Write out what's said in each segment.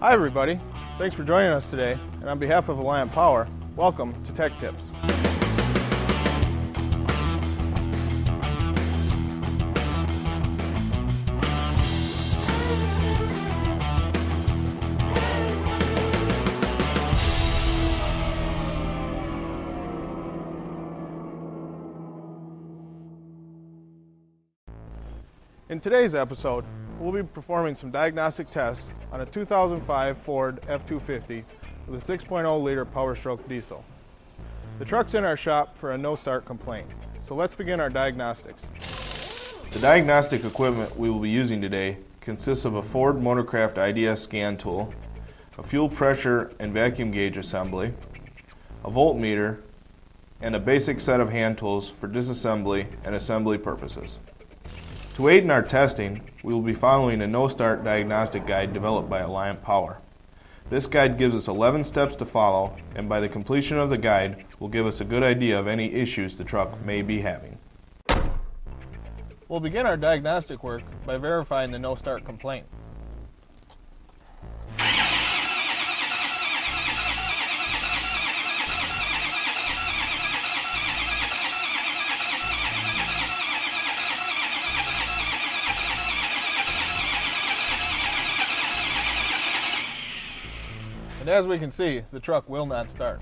Hi everybody, thanks for joining us today, and on behalf of Alliant Power, welcome to Tech Tips. In today's episode, we'll be performing some diagnostic tests on a 2005 Ford F-250 with a 6.0 liter Power Stroke diesel. The truck's in our shop for a no-start complaint, so let's begin our diagnostics. The diagnostic equipment we will be using today consists of a Ford Motorcraft IDS scan tool, a fuel pressure and vacuum gauge assembly, a voltmeter, and a basic set of hand tools for disassembly and assembly purposes. To aid in our testing, we will be following a no-start diagnostic guide developed by Alliant Power. This guide gives us 11 steps to follow, and by the completion of the guide will give us a good idea of any issues the truck may be having. We'll begin our diagnostic work by verifying the no-start complaint. And as we can see, the truck will not start.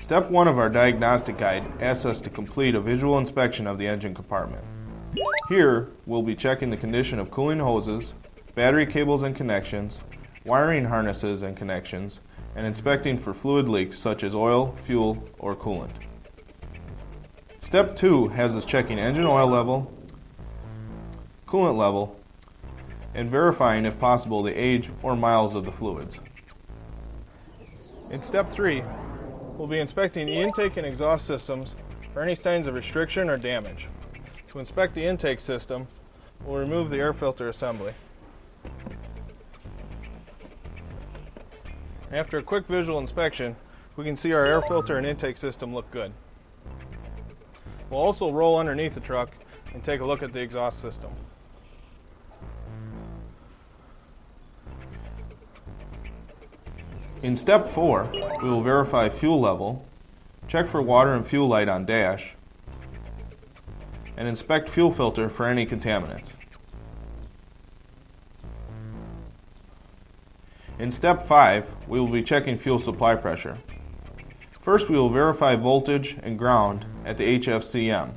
Step 1 of our diagnostic guide asks us to complete a visual inspection of the engine compartment. Here, we'll be checking the condition of cooling hoses, battery cables and connections, wiring harnesses and connections, and inspecting for fluid leaks such as oil, fuel, or coolant. Step 2 has us checking engine oil level, coolant level, and verifying if possible the age or miles of the fluids. In step 3, we'll be inspecting the intake and exhaust systems for any signs of restriction or damage. To inspect the intake system, we'll remove the air filter assembly. After a quick visual inspection, we can see our air filter and intake system look good. We'll also roll underneath the truck and take a look at the exhaust system. In step 4, we will verify fuel level, check for water and fuel light on dash, and inspect fuel filter for any contaminants. In step 5, we will be checking fuel supply pressure. First, we will verify voltage and ground at the HFCM.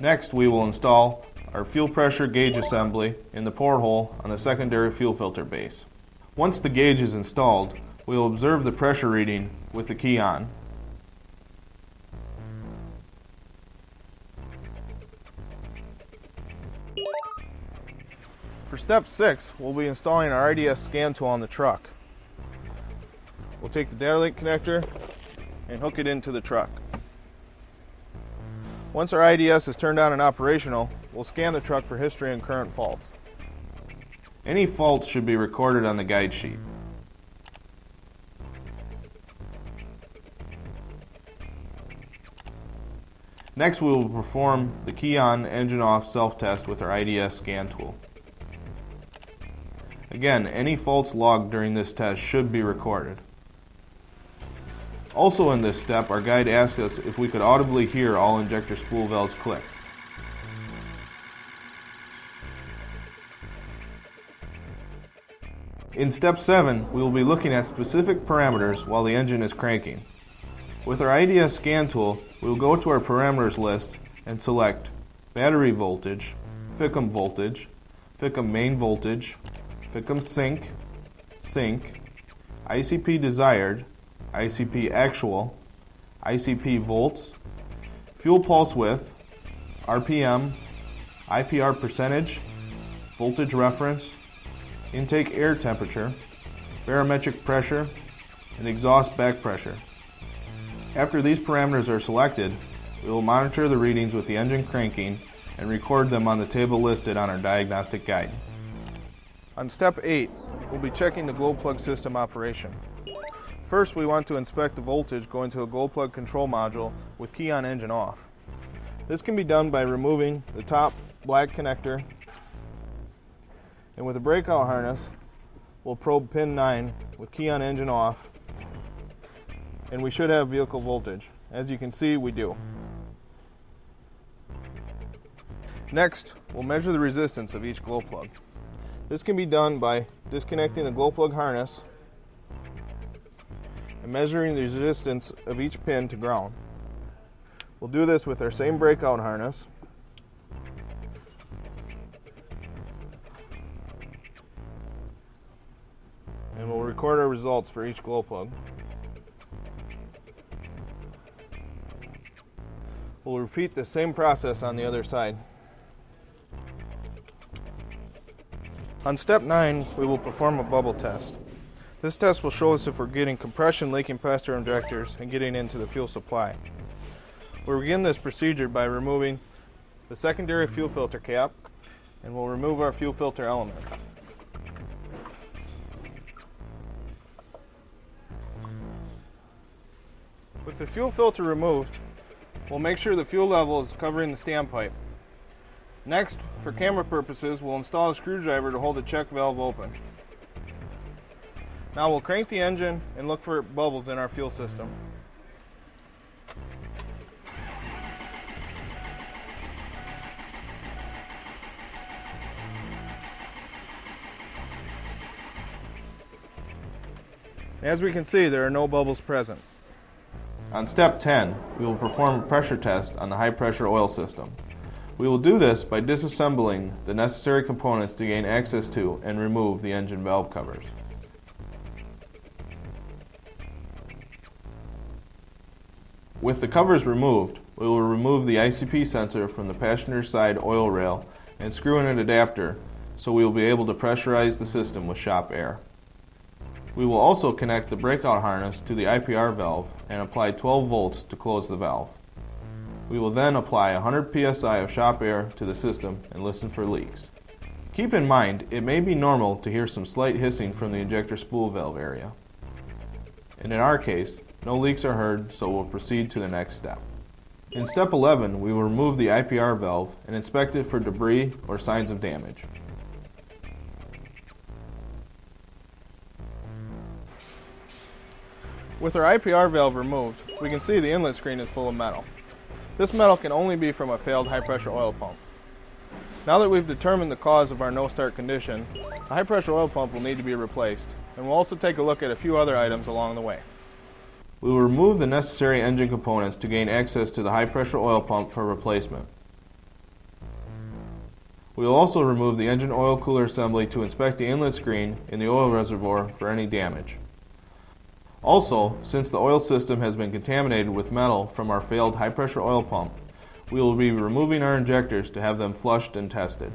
Next, we will install our fuel pressure gauge assembly in the porthole on the secondary fuel filter base. Once the gauge is installed, we will observe the pressure reading with the key on. For step 6, we'll be installing our IDS scan tool on the truck. We'll take the data link connector and hook it into the truck. Once our IDS is turned on and operational, we'll scan the truck for history and current faults. Any faults should be recorded on the guide sheet. Next, we will perform the key on, engine off self-test with our IDS scan tool. Again, any faults logged during this test should be recorded. Also in this step, our guide asks us if we could audibly hear all injector spool valves click. In step 7, we will be looking at specific parameters while the engine is cranking. With our IDS scan tool, we will go to our parameters list and select battery voltage, FICM voltage, FICM main voltage, FICM sync, ICP desired, ICP actual, ICP volts, fuel pulse width, RPM, IPR percentage, voltage reference, intake air temperature, barometric pressure, and exhaust back pressure. After these parameters are selected, we will monitor the readings with the engine cranking and record them on the table listed on our diagnostic guide. On step 8, we'll be checking the glow plug system operation. First, we want to inspect the voltage going to a glow plug control module with key on, engine off. This can be done by removing the top black connector, and with a breakout harness, we'll probe pin 9 with key on engine off, and we should have vehicle voltage. As you can see, we do. Next, we'll measure the resistance of each glow plug. This can be done by disconnecting the glow plug harness and measuring the resistance of each pin to ground. We'll do this with our same breakout harness. And we'll record our results for each glow plug. We'll repeat the same process on the other side. On step 9, we will perform a bubble test. This test will show us if we're getting compression leaking past our injectors and getting into the fuel supply. We'll begin this procedure by removing the secondary fuel filter cap, and we'll remove our fuel filter element. With the fuel filter removed, we'll make sure the fuel level is covering the standpipe. Next, for camera purposes, we'll install a screwdriver to hold the check valve open. Now we'll crank the engine and look for bubbles in our fuel system. As we can see, there are no bubbles present. On step 10, we will perform a pressure test on the high pressure oil system. We will do this by disassembling the necessary components to gain access to and remove the engine valve covers. With the covers removed, we will remove the ICP sensor from the passenger side oil rail and screw in an adapter so we will be able to pressurize the system with shop air. We will also connect the breakout harness to the IPR valve and apply 12 volts to close the valve. We will then apply 100 psi of shop air to the system and listen for leaks. Keep in mind, it may be normal to hear some slight hissing from the injector spool valve area. And in our case, no leaks are heard, so we'll proceed to the next step. In step 11, we will remove the IPR valve and inspect it for debris or signs of damage. With our IPR valve removed, we can see the inlet screen is full of metal. This metal can only be from a failed high-pressure oil pump. Now that we've determined the cause of our no-start condition, the high-pressure oil pump will need to be replaced, and we'll also take a look at a few other items along the way. We will remove the necessary engine components to gain access to the high-pressure oil pump for replacement. We will also remove the engine oil cooler assembly to inspect the inlet screen in the oil reservoir for any damage. Also, since the oil system has been contaminated with metal from our failed high-pressure oil pump, we will be removing our injectors to have them flushed and tested.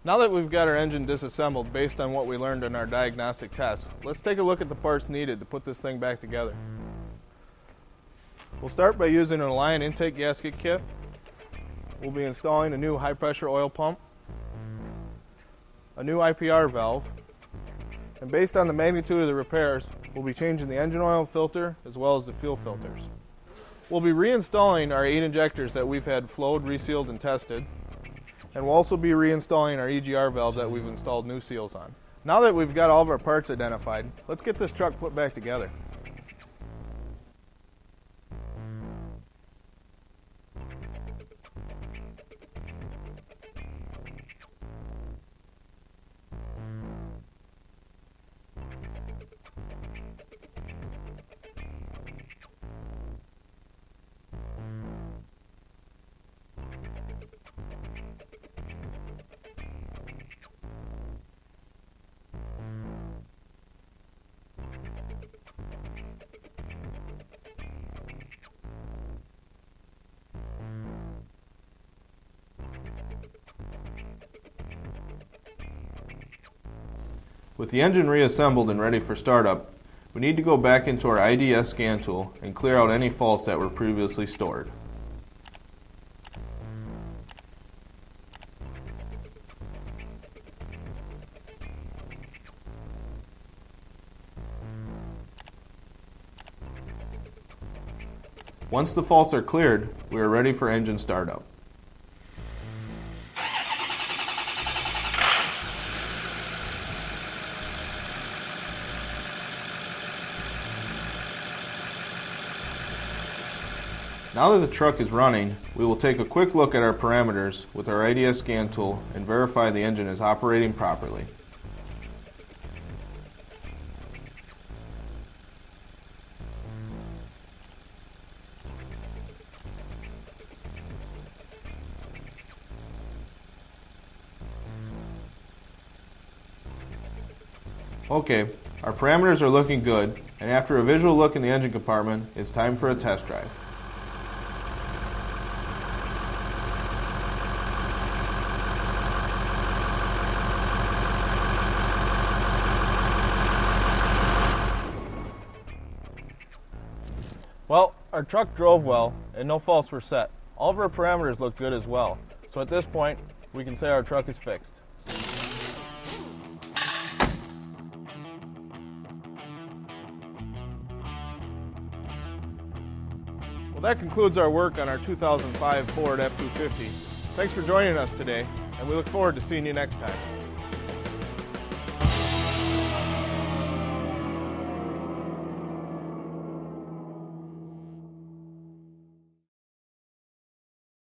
Now that we've got our engine disassembled based on what we learned in our diagnostic test, let's take a look at the parts needed to put this thing back together. We'll start by using an Alliant intake gasket kit. We'll be installing a new high-pressure oil pump, a new IPR valve, and based on the magnitude of the repairs, we'll be changing the engine oil filter as well as the fuel filters. We'll be reinstalling our 8 injectors that we've had flowed, resealed, and tested. And we'll also be reinstalling our EGR valve that we've installed new seals on. Now that we've got all of our parts identified, let's get this truck put back together. With the engine reassembled and ready for startup, we need to go back into our IDS scan tool and clear out any faults that were previously stored. Once the faults are cleared, we are ready for engine startup. Now that the truck is running, we will take a quick look at our parameters with our IDS scan tool and verify the engine is operating properly. Okay, our parameters are looking good, and after a visual look in the engine compartment, it's time for a test drive. Well, our truck drove well and no faults were set. All of our parameters look good as well. So at this point, we can say our truck is fixed. Well, that concludes our work on our 2005 Ford F-250. Thanks for joining us today, and we look forward to seeing you next time.